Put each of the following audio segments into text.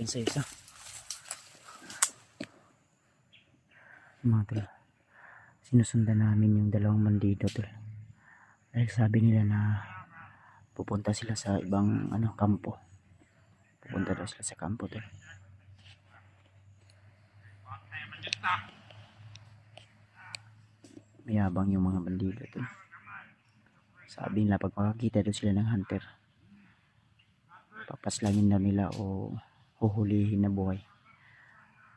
natin sa isa. Mga tol, sinusundan namin yung dalawang bandido tol. Dahil sabi nila na pupunta sila sa ibang kampo. Pupunta daw sila sa kampo tol. Mayabang yung mga bandido tol. Sabi nila pag makakita daw sila ng hunter, papaslangin daw nila o huhulihin na buhay.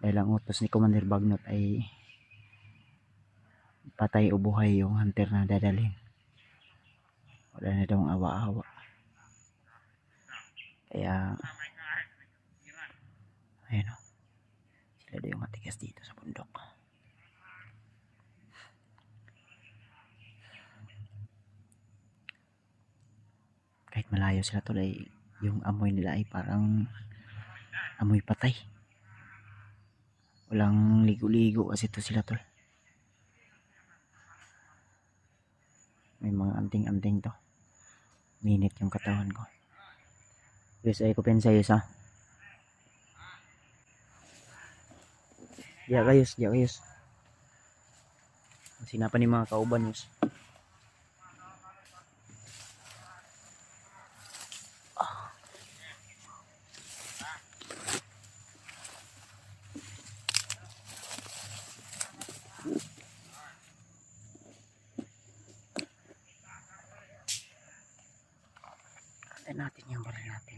Dahil ang utos ni Commander Bagnot ay patay o buhay yung hunter na dadalhin. Wala na daw ang awa-awa. Kaya ayun o, sila daw yung matigas dito sa bundok. Kahit malayo sila tol ay yung amoy nila ay parang amoy patay. Walang ligo-ligo kasi to sila tol. May mga anting-anting to. Minit yung katawan ko. Yes, ay ko pensayos ha. Diya kayos. Sinapan ni mga kauban yus. Natin yung baril natin.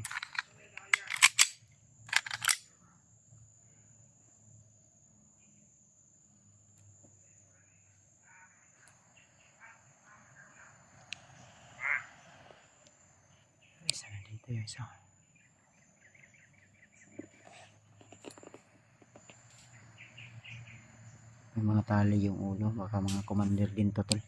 Isa na dito yung isa. May mga tali yung ulo, baka mga commander din to tol.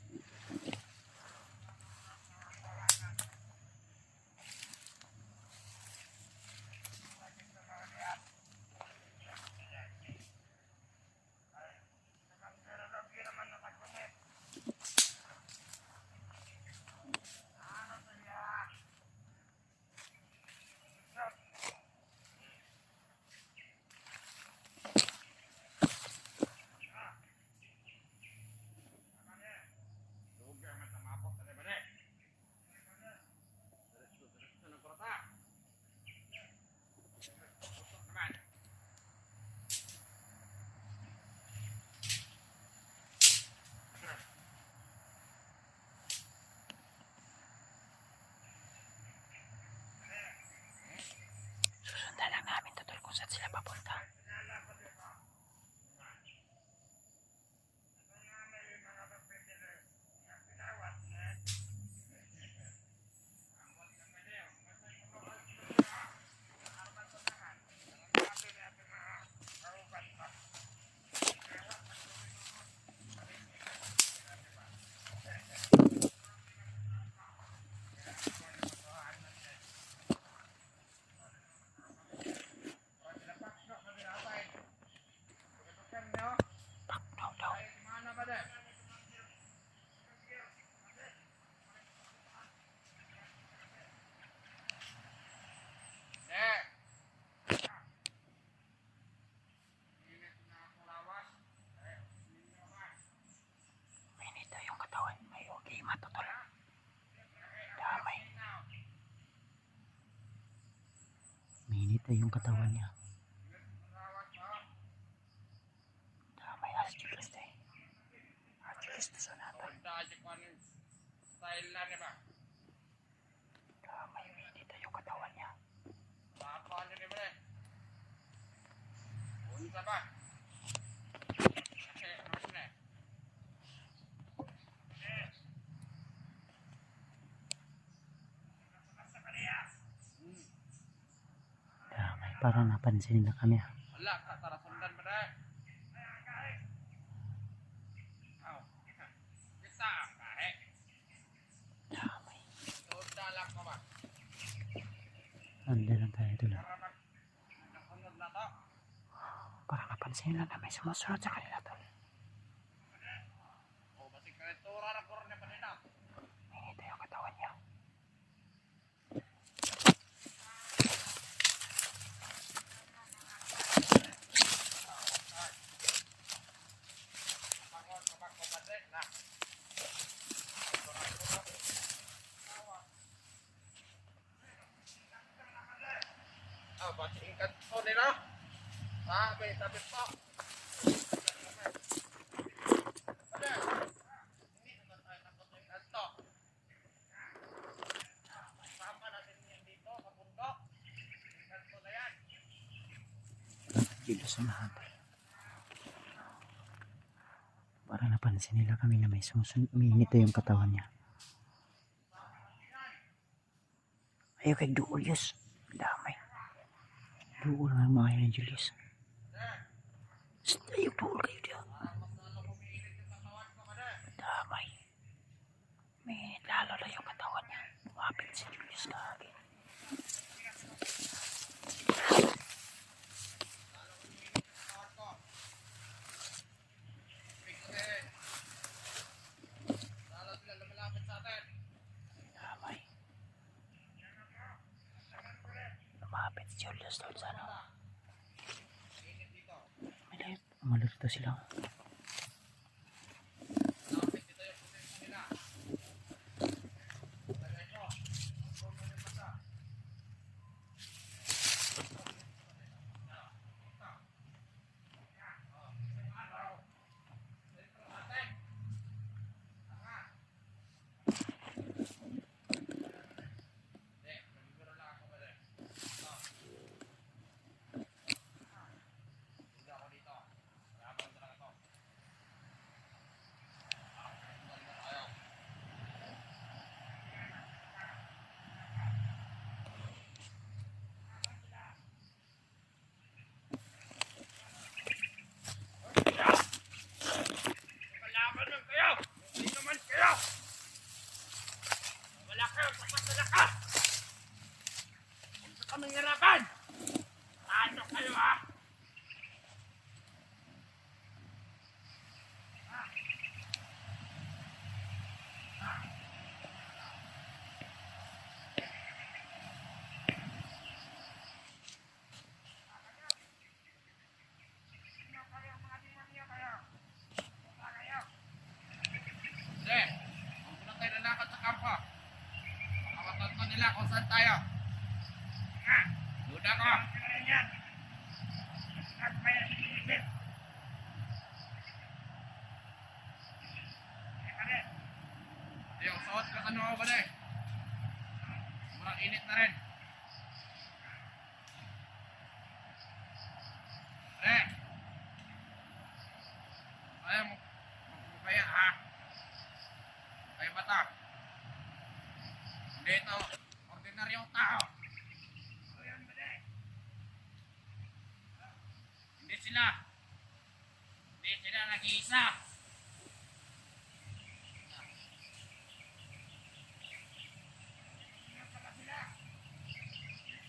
Susundan lang namin tol kung saan sila papunta. Minita yung katawan, may lima to tol. Damay. Minita yung katawan niya. Damay asjulis deh. Asjulis to sa natin. Damay, minita yung katawan niya. Damay, parang napansin na kami ha. Damay. Anda lang tayo dulu. Parang napansin nila na may sumusunod sa kanila tol. Minita yung katawan niya. batiin kanto nila. Sabi po. Hindi naman tayo nakutuin kanto. Sama natin yan dito, sa bundok. Kanto na yan. Kilos na hatol. Para napansin nila kami na may uminit yung katawan niya. Ayaw kay Julius. Damay. Duol nga mga yan, Julius. Ayaw duol kayo diyan. Damay. May lalo na yung katawan niya. Lumapit si Julius lagi. Damay. Lumapit si Julius doon sa ano. Umalito sila. Nila kung saan tayo. Duda ko. Yung suot ka ano ba na eh. Murang init na rin. Pre. Ayaw mo. Kaya ha. Kaya bata. Hindi ito. Ordinaryong tao. Hindi sila nag-iisa.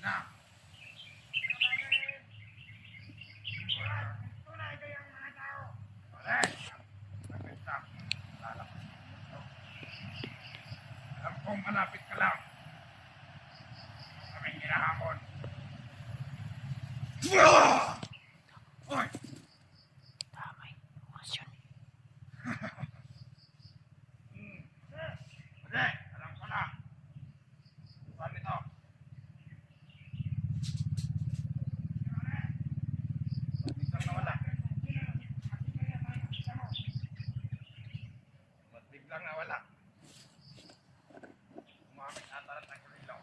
Na. Tunay kayang mga tao. Alam kong malapit ka lang. Kaming hinahamon. Oy! Damay. Umasyon. Pwede, alam ko na. Saan ito? Biglang nawala. Ba't biglang nawala? Umamit ata ng tagililaw.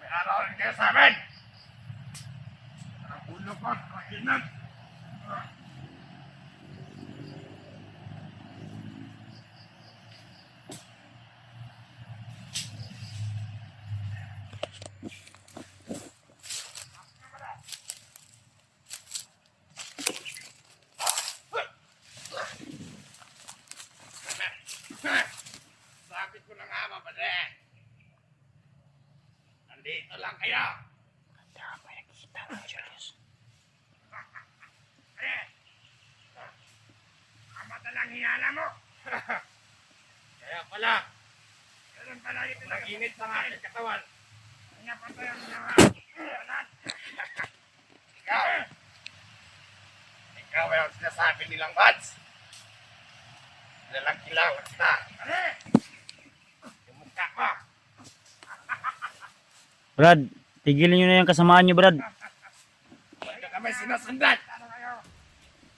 May araw rin kayo sa amin! Ang ulo ko, kahinan! Sabi ko na nga, mabade! Nandito lang kayo! Damay nakita ng Julius. Ang hinala mo! Kaya pala! Ganun pala ito nag-init sa aking katawan! Kanya pa tayo ang mga Ikaw! Ikaw ay ang sinasabi nilang bats! Nilalang kilawat na! Yung mukha ko! Brad, tigilin nyo na yung kasamaan nyo, Brad. Bakit kami sinusundan? Ano kayo?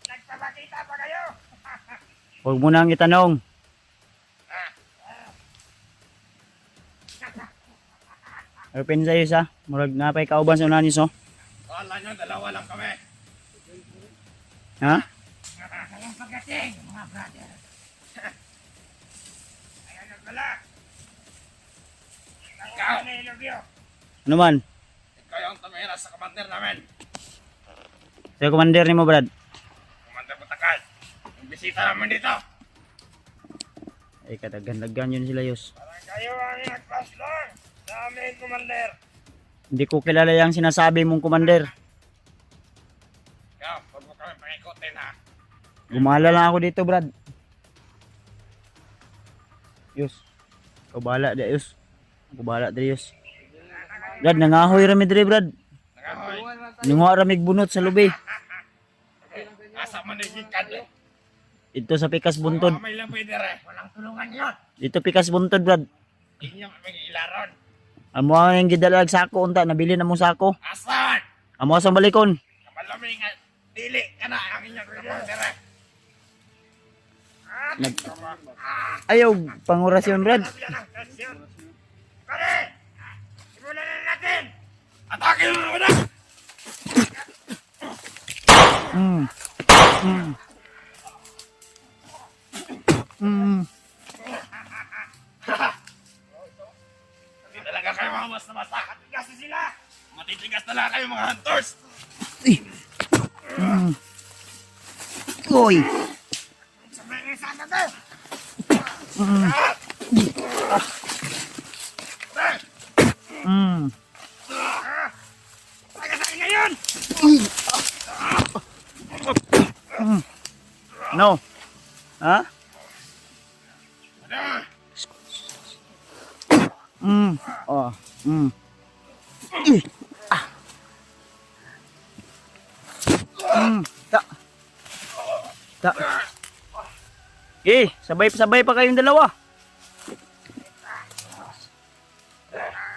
Nagpapakita pa kayo? Huwag mo nang itanong. Open sa'yo sa. Murag napay kauban sa unahan niyo, so. Wala nyo, dalawa lang kami. Ha? Walang pagdating, mga brother. Ayan ang pala. Ikaw, Ano man? ikaw yung tumira sa commander namin. Sa'yo commander ni mo, Brad. Commander Butakan. Yung bisita namin dito. Ay, kadagan-dagan yun sila, Yus. Parang kayo ang nag-pass lang sa amin, commander. Hindi ko kilala yung sinasabi mong commander. Ikaw, huwag mo kami pangikutin ha. Gumala lang ako dito, Brad. Yus. Ikaw bahala di, Yus. Ako bahala di, Yus. Brad, nangahoy rami diri, Brad. Nagahoy. Nunga ramig bunot sa lubi. Asa man nagikan eh. Ito sa pikas buntod. May laboy dire. Walang tulungan yun. Dito pikas buntod, Brad. Inyong aming ilaron. Amo ang gidalag sako unta, nabili na mong sako. Asan? Amo sa balikon. Kamalami nga. Dili ka na ang inyong kapag dire. Nag Ayaw pangorasyon, Brad. Pare! Simulan na natin! Atake mo na! Mm. Mm. Mm. Hindi talaga kayo mga basta-basta. Matitigas na sila! Matitigas talaga kayo mga hunters! Mm. Uy. Sabay rin sana to! Mm. Pare! Mm. Taga sa akin ngayon! No. Ha? Ano? Mm. Oh. Mm. Ih. Ah. Mm. Ta. Ta. Sabay-sabay pa kayong dalawa.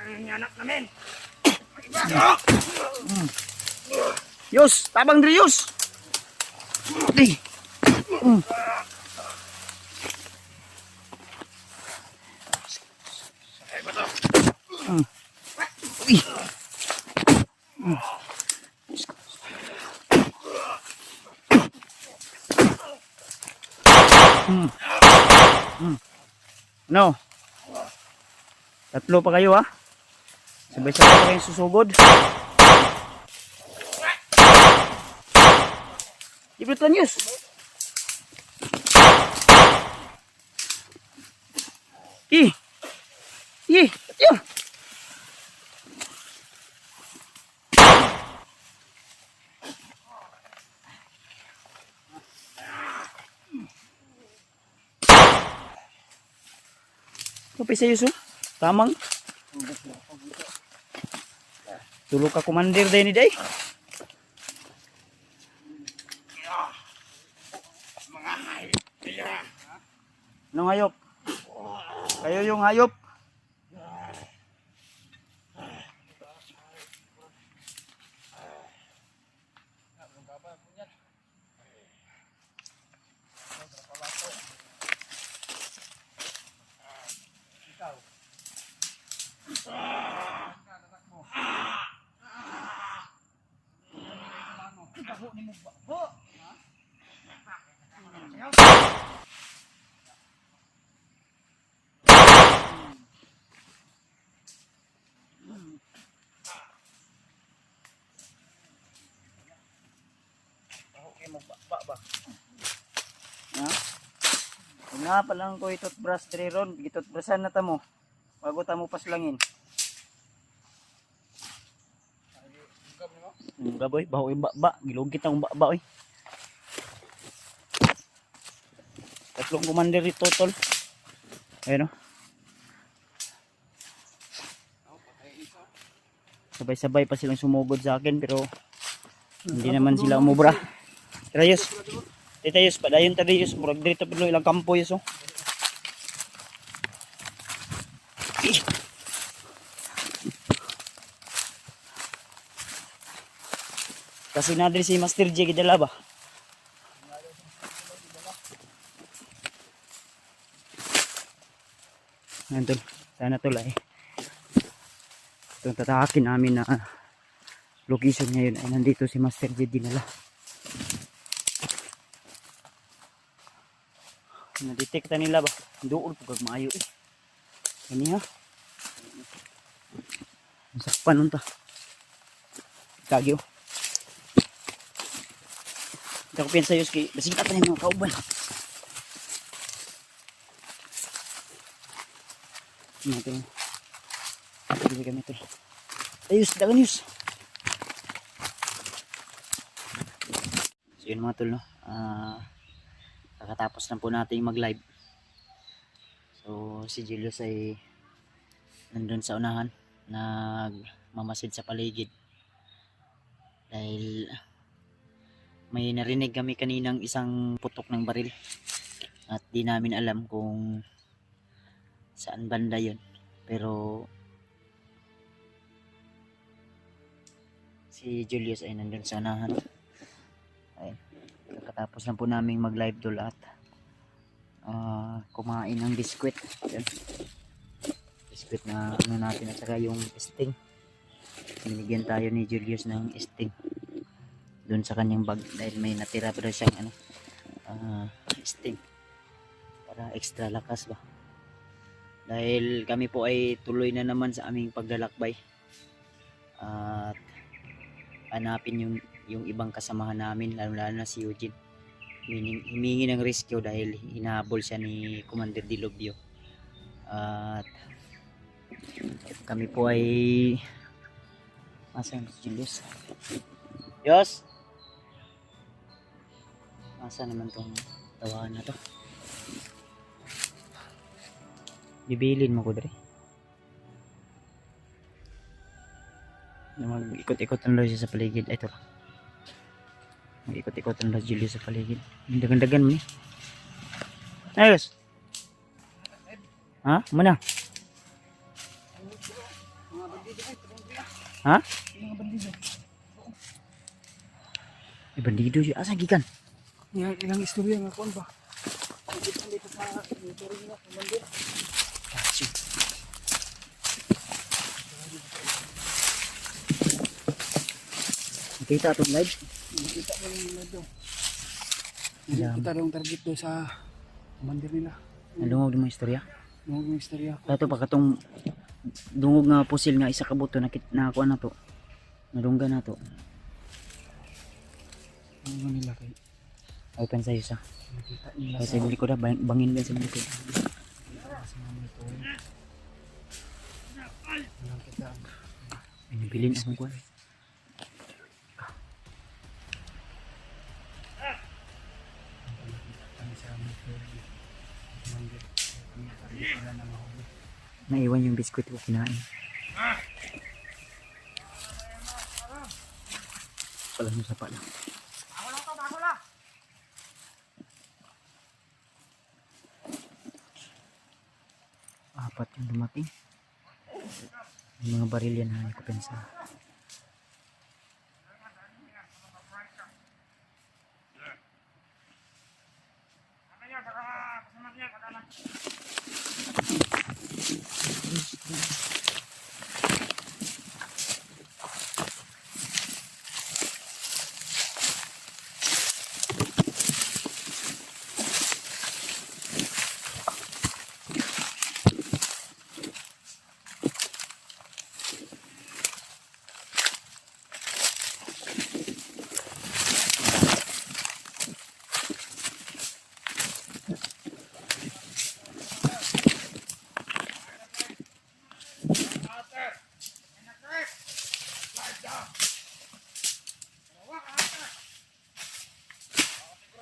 Ang anak namin! Yus, tabang diri, Yus. Di. Mm. Ay ba to? Mm. Ih. Mm. Mm. No. Tatlo pa kayo, ha? Sabay-sabay pa kayong susugod. Ibritan, Yus. Ih. Ih. Yun. Kapay sa Yus, oh. Tamang. Tulog ka commander din ni day. Mga hayop! Kaya! Anong hayop? Kayo yung hayop. Ha? Nga palang ko itot brush diri ron, gitot brushan na tamo. Bago tamo paslangin. Gaboy, baho yung ba, gilugit ang ba oy. Tatlong commander ito tol. Ayun oh. Sabay-sabay pa silang sumugod sa akin pero hindi naman sila umubra. Tara Yus. Tita Yus, padayon ta Yus. Murag dito pero ilang kampo Yus oh. Kasi nadiri si Master J gidala ba? Yan tol. Sana tol ay. Itong tatahakin namin na location ngayon ay nandito si Master J dinala. Nadetecta nila ba? Doon po kag maayo eh. Kani ha? Sakpan unta. Kagyo. Hindi ako piyansa yus kay basing ka pa mga kauban. Natin. Hindi kami ito. Ayos, dagan yus. So yun mga tol no. Kakatapos na po natin mag live. So si Julius ay nandun sa unahan. Nagmamasid sa paligid. Dahil may narinig kami kaninang isang putok ng baril. At di namin alam kung saan banda yun. Pero si Julius ay nandun sa unahan. Ayun. Kakatapos lang po namin mag live dul at kumain ng biskwit. Yan. Biskwit na ano natin at saka yung sting. Binigyan tayo ni Julius ng sting doon sa kanyang bag dahil may natira pa siyang sting para extra lakas ba. Dahil kami po ay tuloy na naman sa aming paglalakbay at hanapin yung ibang kasamahan namin lalo na si Eugene. Humingi ng rescue dahil hinahabol siya ni Commander Dilobio at kami po ay asan si Julius? Yos! Asa naman tong tawahan na to? Bibilin mo ko dre. Mag-ikot-ikot ang siya sa paligid. Ito. Mag-ikot-ikot ang Julius sa paligid. Dagan-dagan mo ni. Ayos! Ha? Mana? Ha? Bandido siya. Asa gikan? Ilang istorya nga kuan ba? Dito sa motor nila sa mandir. Nakita itong live? Nakita ko yung live daw. Alam. Kita daw ang target daw sa mandir nila. Nalungog mo istorya? Nung yung istorya ko. Dato pa katong dungog nga pusil nga isa ka buto nakakuha na to. Nadungga na to. Ano nila kay Open sa'yo sa. nakita nila Kasi sa likod na bangin ba sa likod. sa mga ito. Walang kita. Binibilin akong kuha. Kami sa mandir. Kami target nila na mahuli. Naiwan yung biskuit ko kinain. Pala mo sa pala. Apat yung dumating. Yung mga baril yan na ko pensa.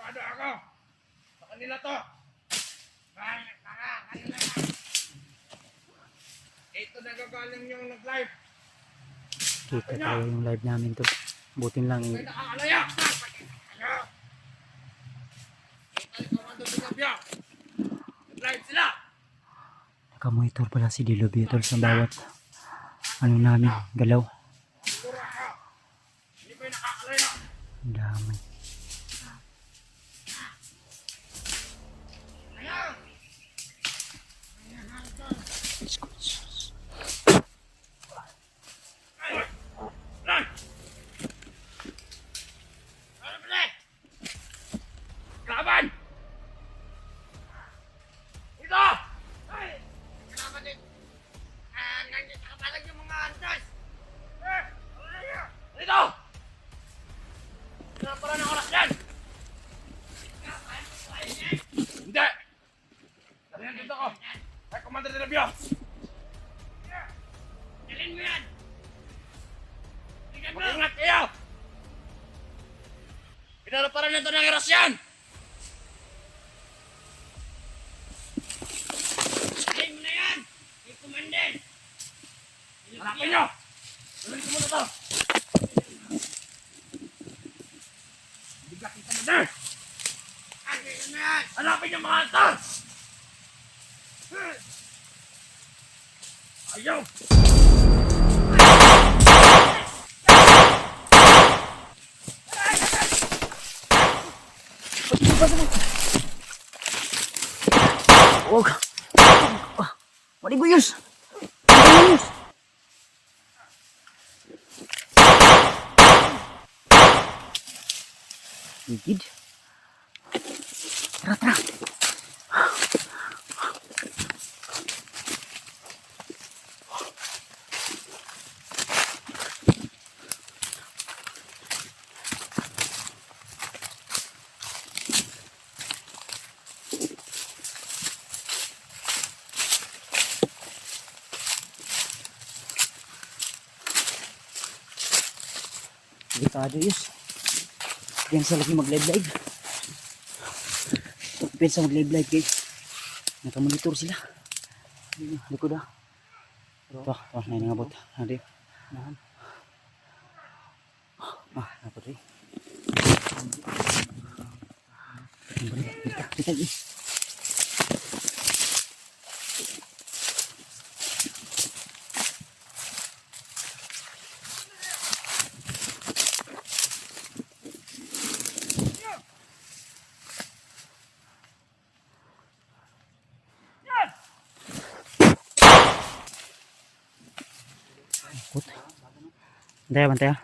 Sigurado ako. Sa kanila to. Kanila. Ito nagagaling yung nag-live. Kita tayo yung live namin to. Butin lang May nakakalaya. Ito yung Commander Dilobio. Nag-live sila. nakamonitor pala si Dilobio tol sa bawat ano namin galaw. Siguro ako. Hindi ko yung nakakalaya. Ang dami. Laban! Ito! Ay! Kalaban din! Nandiyan sa kapalag yung mga andas! Dito! Kailangan pala ng oras yan! Hindi! Dali dito ko! Ay, Commander de Labio! Dalhin mo yan! Mag-ingat kayo! Pinaraparan na ito ng eras yan! Dalhin mo na yan! Yung Commander! Hanapin nyo! Dalhin ko muna ito! Bigat yung Commander! Dalhin mo yan! Hanapin nyo mga antas! Ayaw! Huwag. Maliguyos. Maliguyos. Higid. Tara, tara. Delikado yus. Diyan sa lagi mag-live-live. Pensa mag-live-live guys. Nakamonitor sila. Likod ah. Ito, na nangabot. Nadi. Napot rin. Kita guys. Bantay, bantay.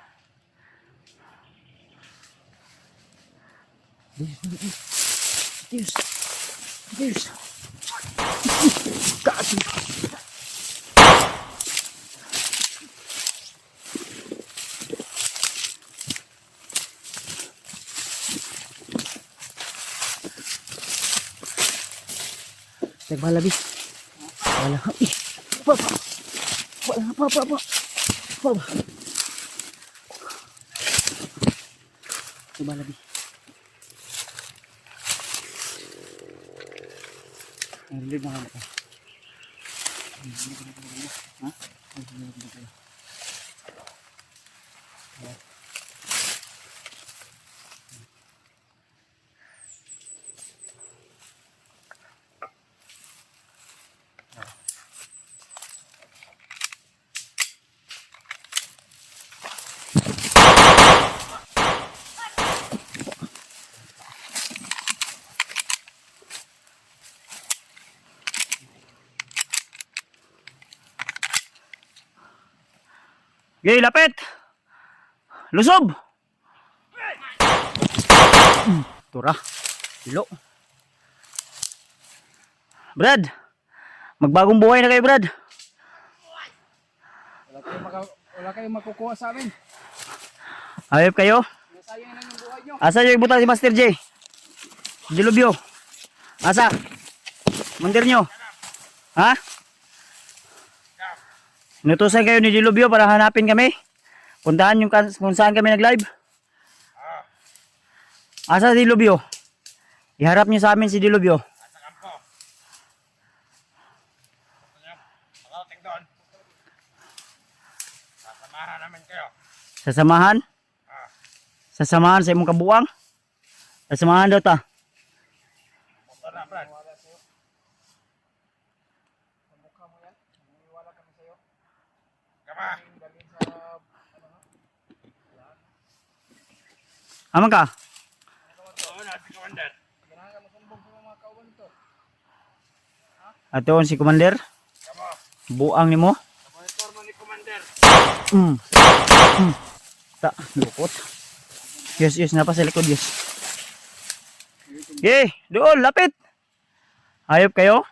Dios. Dios. Kasi. Nagbalabi. Wala. Papa. Wala, papa. Papa. Nagbalabi. Nalilid na ka. Ha? Nalilid na kayo. Gay, lapit! Lusob! Tura. Hilo. Brad! Magbagong buhay na kayo, Brad. Wala kayong makukuha sa amin. Ayop kayo? Nasayang lang yung buhay nyo. Asa yung ibutan si Master J? Dilubyo. Asa? Mandir nyo. Ha? Inutusan kayo ni Dilubyo para hanapin kami. Puntahan yung kung saan kami nag-live. Asa Dilubyo? Iharap nyo sa amin si Dilubyo. Sa kampo. Makarating doon. Sasamahan namin kayo. Sasamahan? Sasamahan sa imong kabuang? Sasamahan daw ta. Punta na, Brad. Mukha mo yan. Naniniwala kami sa'yo. Kama. Dalhin sa Aman ka? Oo na, si Commander. Ato si Commander. Kamo. Buang nimo. Monitor mo ni Commander. Mm. Mm. Lukot. Yes, napa sa likod, yes. Yay, doon, lapit. Hayop kayo?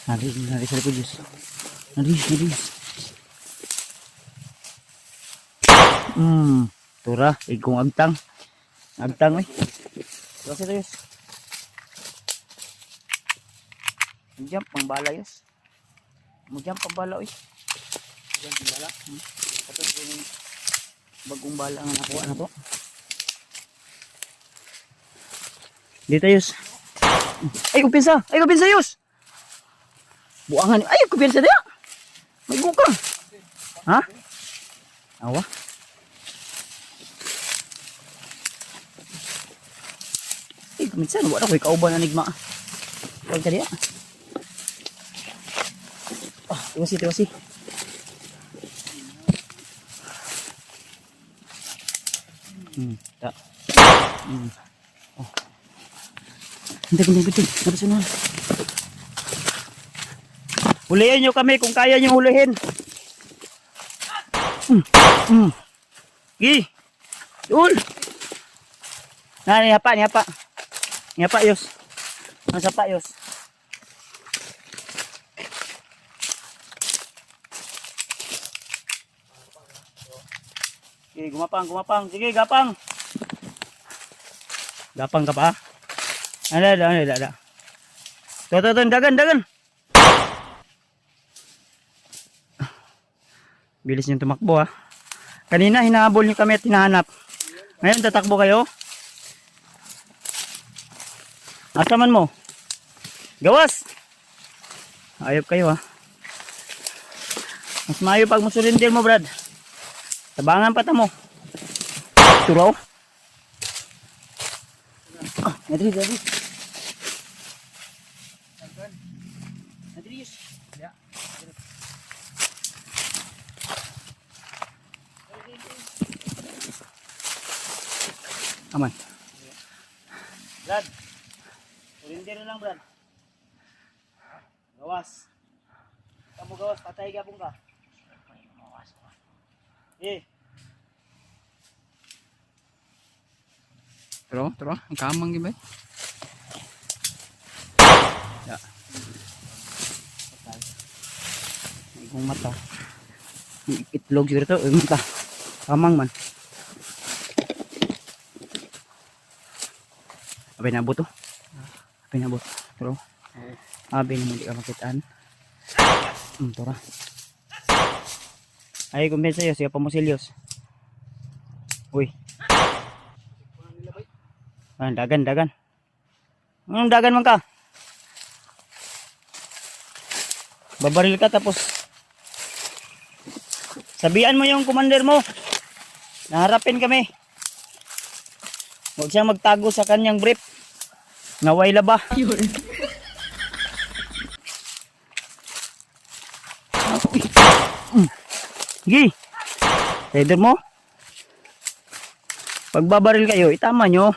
Nari sa likod, yes. Nari. Tura, igong agtang. Agtang, eh. Kasi ito, yes. Jump, pang bala, yes. Jump, pang bala, eh. Jump, pang bala. Ito, yung bagong bala nga nakuha na to. Dito, yes. Ay, kupinsa, yes. Buangan, ay, kupinsa dia. May buka. Ha? Awa. Ay, kuminsan, wala ko ikauban na nigma. Huwag ka dia. Tiwasi. Tak. Oh. Hindi. Nabasa na. Hulihin nyo kami kung kaya nyo hulihin. Gi. Dul. Niapa. Niapa, yos. Nasa pa, yos. Sige, gumapang. Sige, gapang. Gapang ka pa? Ada. Tuh, dagan. Bilis niyong tumakbo, ha. Kanina hinahabol niyo kami at hinahanap. Ngayon tatakbo kayo. Asaman mo? Gawas. Ayop kayo, ha. Mas maayo pag musulindir mo, Brad. Tabangan pata mo. Turaw. Nadri. Nadri. Ya. Aman. Brad. Sulindir lang, Brad. Gawas. Kamu gawas, patay gabong ka. Tro, ang kamang gibay. Ya. Ang mata. Itlog siguro to, mata. Kamang man. Abay nabot to. Tro. Abay na hindi ka makitaan. Tora. Ay, kumpensa yun. Siya pa mo silyos. Uy. Dagan. Dagan man ka. Babaril ka tapos sabihan mo yung commander mo. Naharapin kami. Huwag siyang magtago sa kanyang brief. Naway laba. Sige. Rider mo. Pagbabaril kayo, itama nyo.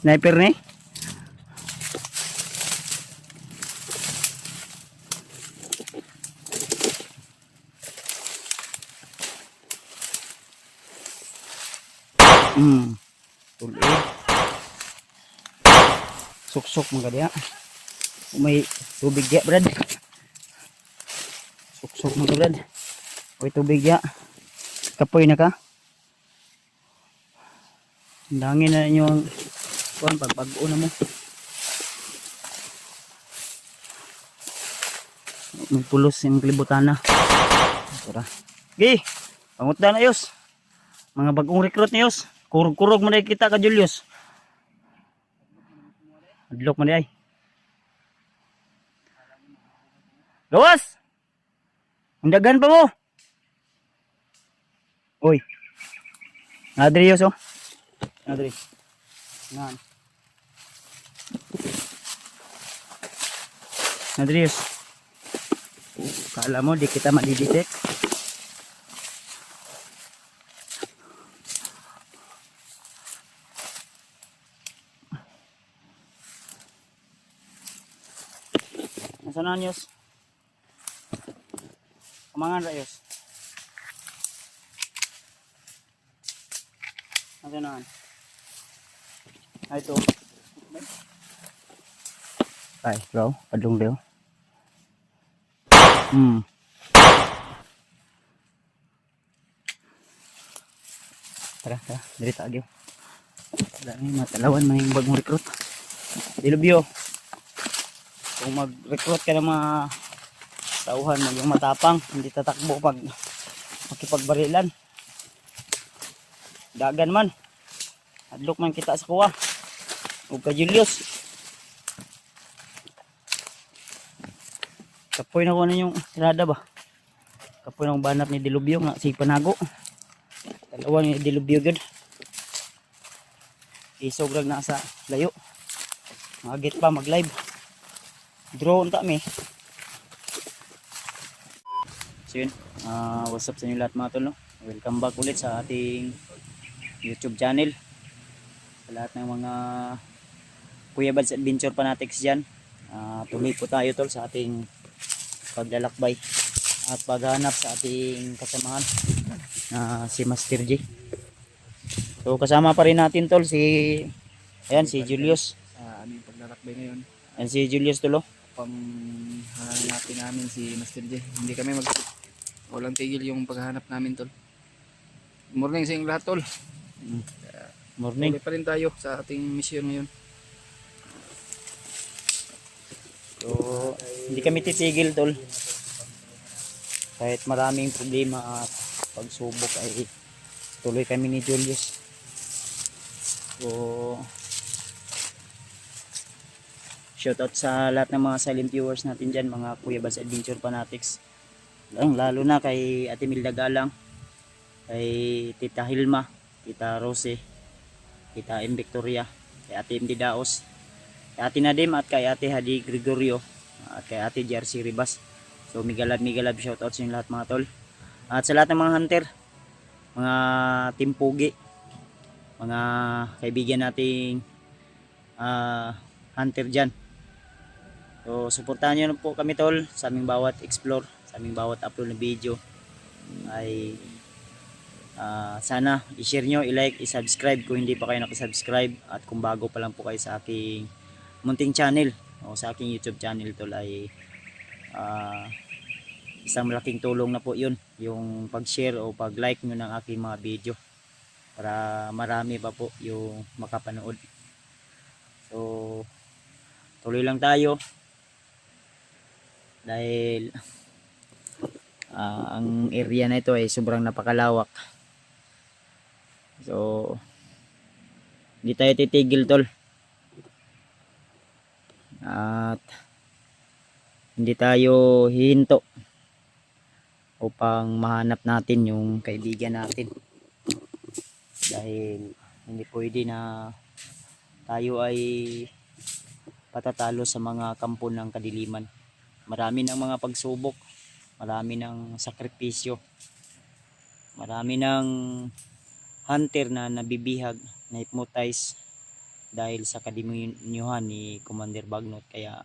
Sniper ni. Tuloy. Suksok mga dia. May tubig dia, Brad. Suksok mga Brad. May tubig dia. Kapoy na ka. Dangin na yung kuan pagpag-o na mo. May pulos yung kalibutan na. Tara. Okay. Pangutan na yos. Mga bagong recruit na yos. Kurog-kurog man kita ka Julius. Adlok man ay. Gawas. Undagan pa mo. Uy. Adri yos oh. Adri. Nan. Adrius. Kala mo di kita ma-detect. Nasaan na Yos? Kumangan Rayos. Nasaan na? Ito. Ay, bro. Padung Leo. Tara. Diri tayo. Dami matalawan man yung bagong recruit. Dilubyo. Kung mag-recruit ka ng mga tauhan, maging matapang, hindi tatakbo pag makipagbarilan. Dagan man. Adlok man kita sa kuwa. Huwag ka Julius. Kapoy na ko na yung tirada ba? Kapoy na kong banat ni Dilubyo nga si Panago. Dalawa ni Dilubyo gud. Isograg na sa layo. Magit pa mag-live. Drone ta mi. So yun, what's up sa inyo lahat mga tol, no? Welcome back ulit sa ating YouTube channel. Sa lahat ng mga Kuya Bads Adventure Fanatics dyan, tuloy po tayo tol sa ating paglalakbay at paghanap sa ating kasamahan na si Master J. So kasama pa rin natin tol si Julius. Ano yung paglalakbay ngayon? Ayan si Julius tol, oh. Panghanapin namin si Master J. Hindi kami walang tigil yung paghahanap namin tol. Morning sa inyong lahat tol. Morning. Tuloy pa rin tayo sa ating mission ngayon. So hindi kami titigil tol. Kahit maraming problema at pagsubok ay tuloy kami ni Julius. So shoutout sa lahat ng mga silent viewers natin dyan, mga Kuya Bads Adventure Fanatics. Lalo na kay Ate Milda Galang, kay Tita Hilma, Tita Rose, Tita M. Victoria, kay Ate MD Daos, kay Ate Nadim at kay Ate Hadi Gregorio, at kay Ate JRC Ribas. So migalab shoutout sa inyo lahat mga tol. At sa lahat ng mga hunter, mga Team Pugi, mga kaibigan nating hunter dyan. So suportahan nyo na po kami tol sa aming bawat explore, sa aming bawat upload na video. Ay sana i-share nyo, i-like, i-subscribe kung hindi pa kayo nakasubscribe. At kung bago pa lang po kayo sa aking munting channel o sa aking YouTube channel tol, ay isang malaking tulong na po yun, yung pag-share o pag-like nyo ng aking mga video para marami pa po yung makapanood. So tuloy lang tayo dahil ang area na ito ay sobrang napakalawak. So hindi tayo titigil tol, at hindi tayo hihinto upang mahanap natin yung kaibigan natin, dahil hindi pwede na tayo ay patatalo sa mga kampo ng kadiliman. Marami ng mga pagsubok, marami ng sakripisyo, marami ng hunter na nabibihag, na hypnotize dahil sa kadimunyuhan ni Commander Bagnot. Kaya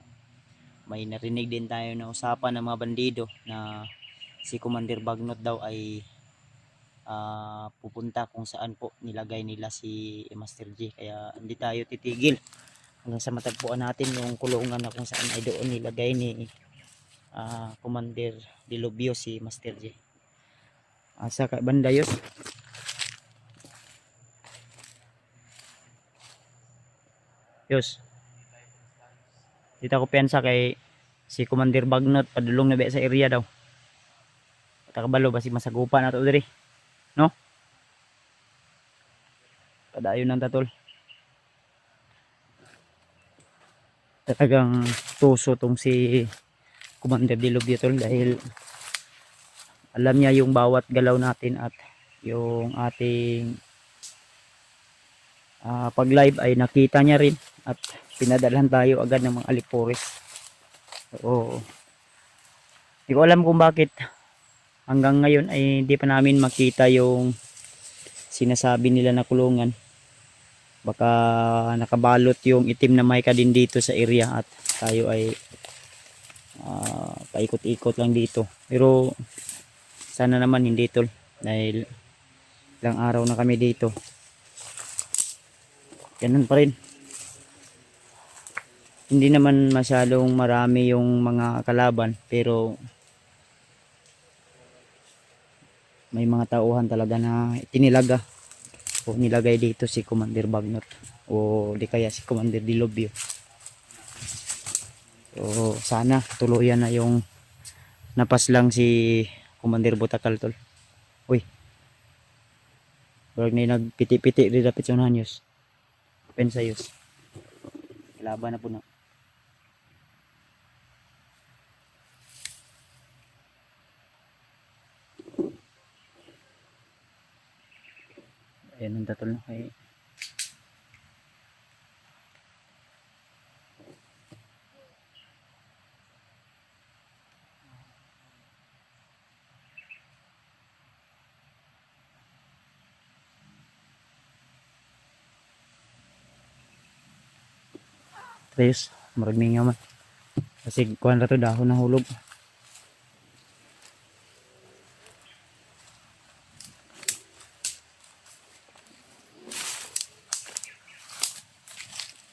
may narinig din tayo na usapan ng mga bandido na si Commander Bagnot daw ay pupunta kung saan po nilagay nila si Master J. Kaya hindi tayo titigil hanggang sa matagpuan natin yung kulungan na kung saan ay doon nilagay ni Commander Dilubyo si Master J. Asa ka banda Yos? Yos, dito ko piyansa kay si Commander Bagnot padulong na ba sa area daw. Takabalo ba si masagupa na to diri, no? Padayon ng tatol. Talagang tuso tong si Commander Dilubyo tol, dahil alam niya yung bawat galaw natin at yung ating pag live ay nakita niya rin at pinadalhan tayo agad ng mga alipores. So hindi ko alam kung bakit hanggang ngayon ay hindi pa namin makita yung sinasabi nila na kulungan. Baka nakabalot yung itim na mica din dito sa area at tayo ay paikot-ikot lang dito. Pero sana naman hindi tol, dahil ilang araw na kami dito. Ganun pa rin. Hindi naman masyadong marami yung mga kalaban, pero may mga tauhan talaga na tinilaga o nilagay dito si Commander Bagnot o di kaya si Commander Dilobio. So sana tuluyan na yung napas lang si Commander Butakal tol. Uy, wag na nagpiti-piti rin dapat yung hanyos. Pensayos. Laban na po na. Ayan ang tatol na kay Tres, maragning nga man. Kasi kuhan ra to dahon na hulog.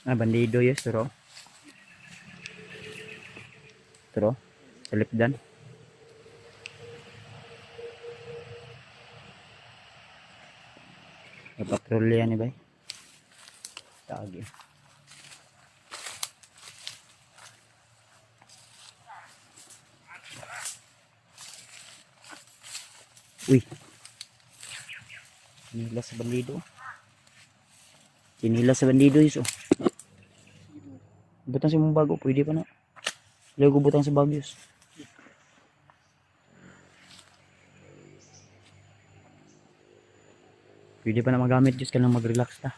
Ah, bandido yes, turo. Turo, sa lipdan. Napatrolya ni bay. Tagi. Uy. Kinilas sa bandido. Kinilas sa bandido yus oh. Butang si mong bago, pwede pa na. Lago butang sa bagyos. Pwede pa na magamit, just ka lang mag-relax ta.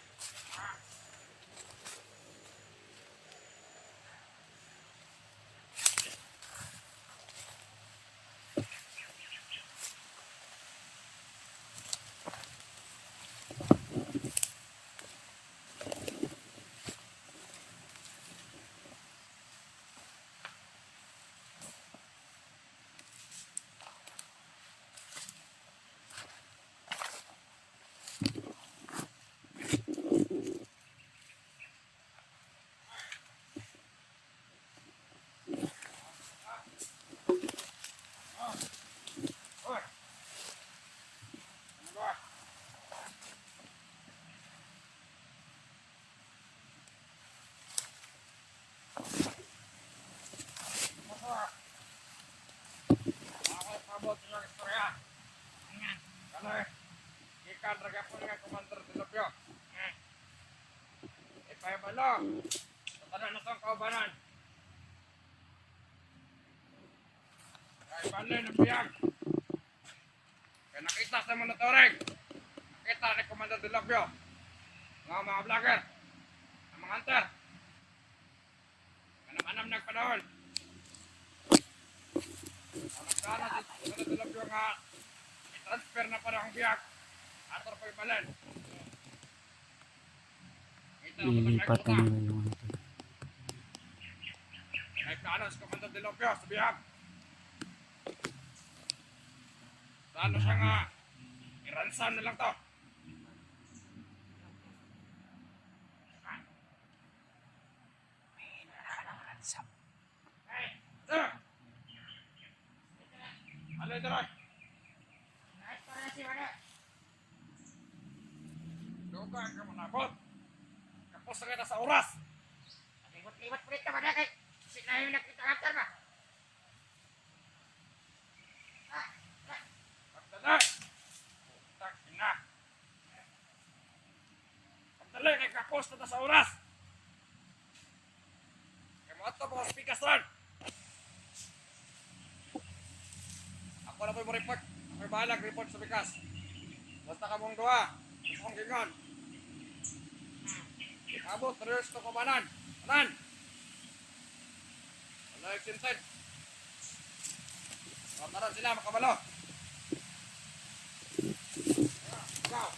Ikan ragapon nga Commander Dilobio. Ipayabalo. Tatanan na itong kaubanan. Kaya baloy ng biyag. Kaya nakita sa monitoring. Nakita ni Commander Dilobio. Mga vlogger. Ang mga hunter. Manam-anam nagpanahon. Ang nagdana si Commander Dilobio nga i-transfer na para ang biyag. Ator pa ibalan. Lilipat na nila yung ano. Ay plano si Commander Dilobio sa biyag. Plano siya nga i-ransom na lang to. Hey! Sir! Alay, Daroy! Kahit para si Wala! Dugan ka manabot. Kapos na kita sa oras. Liwat-liwat ulit ka ba na kay sinayo nakita after ba? Pagdala! Tak ina! Pagdala kay kapos na sa oras. Kaya mo ito mga spikasan. Ako na po yung report. Ako'y bahalag report sa bikas. Basta ka mong doha. Kung gingon. Abot, terus to kumanan. Kanan. Wala extended. Mataran sila makabalo. Ikaw.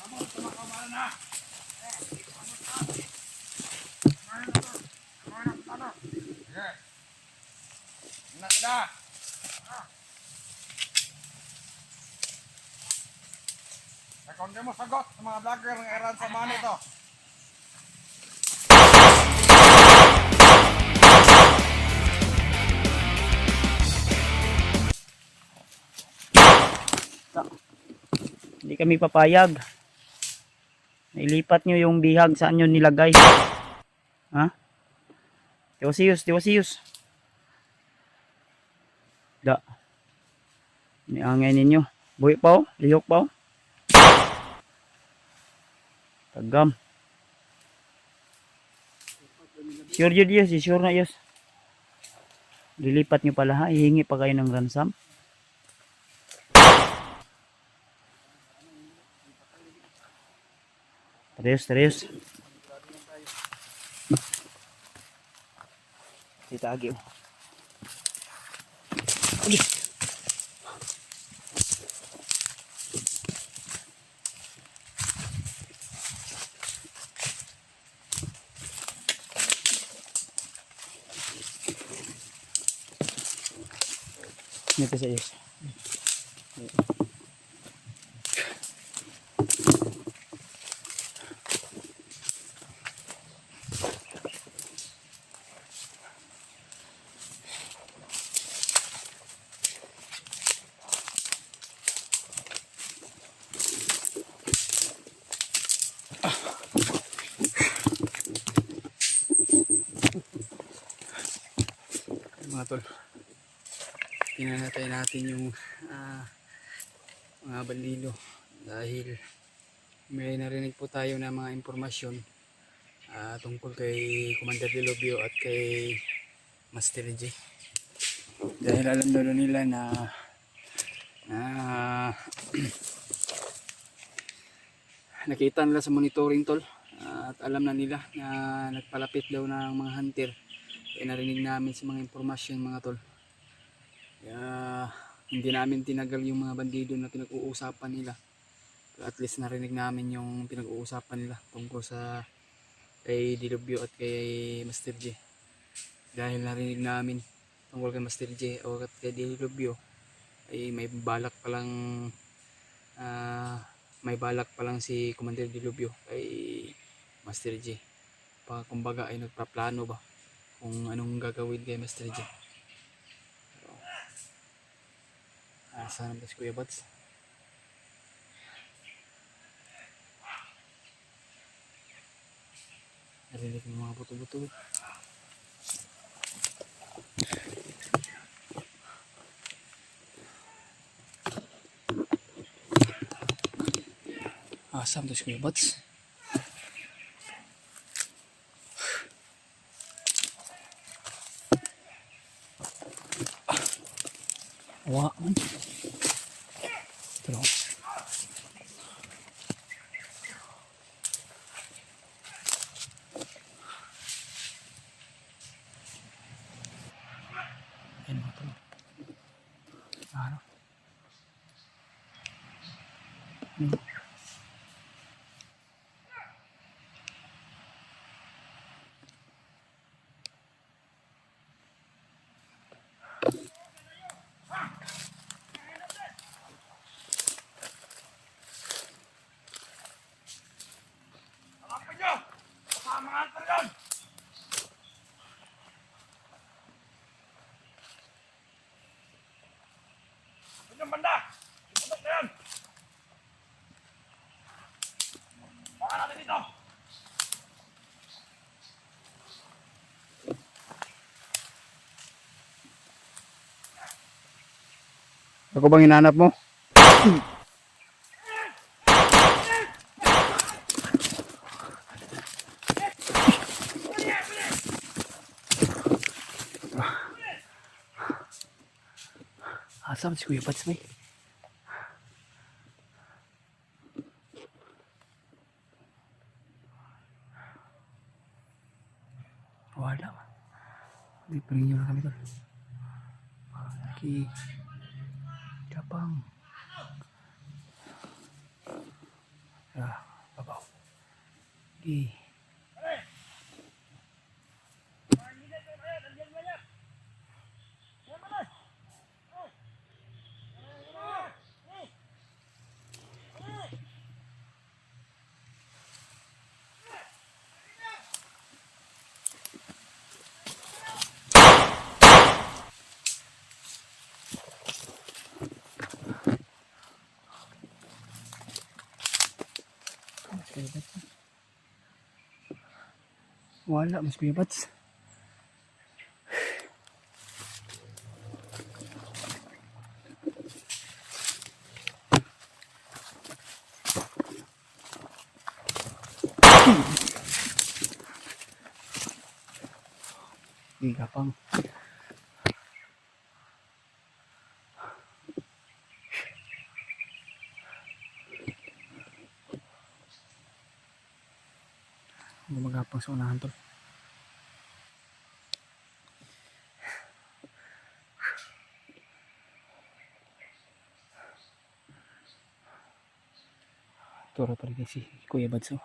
Abot, kumakabalan na. Abot na. Abot na. Isa. Kung di mo sagot sa mga vlogger ng Iran sa money to. Hindi kami papayag. Nailipat nyo yung bihag saan nyo nilagay. Ha? Tiwasiyos. Da. Niangay ninyo. Buhi pa oh. Lihok pa oh. Tagam. Sure yun yes. Sure na yes. Lilipat nyo pala ha. Hihingi pa kayo ng ransom. Serius. Ditagi oh. Ulit. Nito sa yes. Mga tol, pinanatay natin yung mga bandilo dahil may narinig po tayo na mga impormasyon tungkol kay Commander Delobio at kay Master J. Dahil alam daw nila na nakita nila sa monitoring tol, at alam na nila na nagpalapit daw ng mga hunter. Kaya narinig namin sa mga impormasyon mga tol. Kaya hindi namin tinagal yung mga bandido na pinag-uusapan nila. At least narinig namin yung pinag-uusapan nila tungkol sa kay Delobio at kay Master J. Dahil narinig namin tungkol kay Master J o at kay Delobio ay may balak palang si Commander Delobio kay Master J. Kumbaga ay nagpaplano ba kung anong gagawin kay Master J. Saan ba si Kuya Bats? Narinig ng mga buto-buto. Saan ba si Kuya Bats? Wah, pero yan mga tol. Ano? Hanapin nyo! Kasama nga hunter yun! Yung banda! Iputok na yan! Baka natin dito! Ako bang hinahanap mo? Saan si Kuya Bats may? Wala. Hindi pa rin nyo na kami tol. Okay. Kapang. Babaw. Okay. Andiyan mo yan! Andiyan mo yan! Wala, mas Kuya Bats. Gigapang. Gumagapang sa unahan tol. Turo pa rin si Kuya Bats. Oh.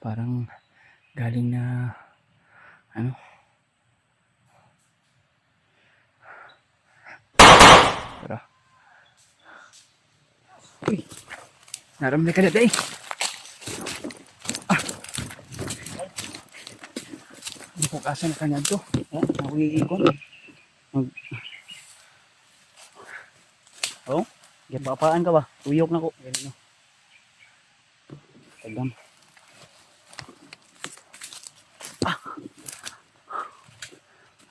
Parang galing na ano. Tara. Uy. Naramdaman ka na day. Bukasan ka niya to. Nakikikon. Oh, gapapaan ka ba? Tuyok na ko. Ganun no. Tagam.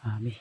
Abi.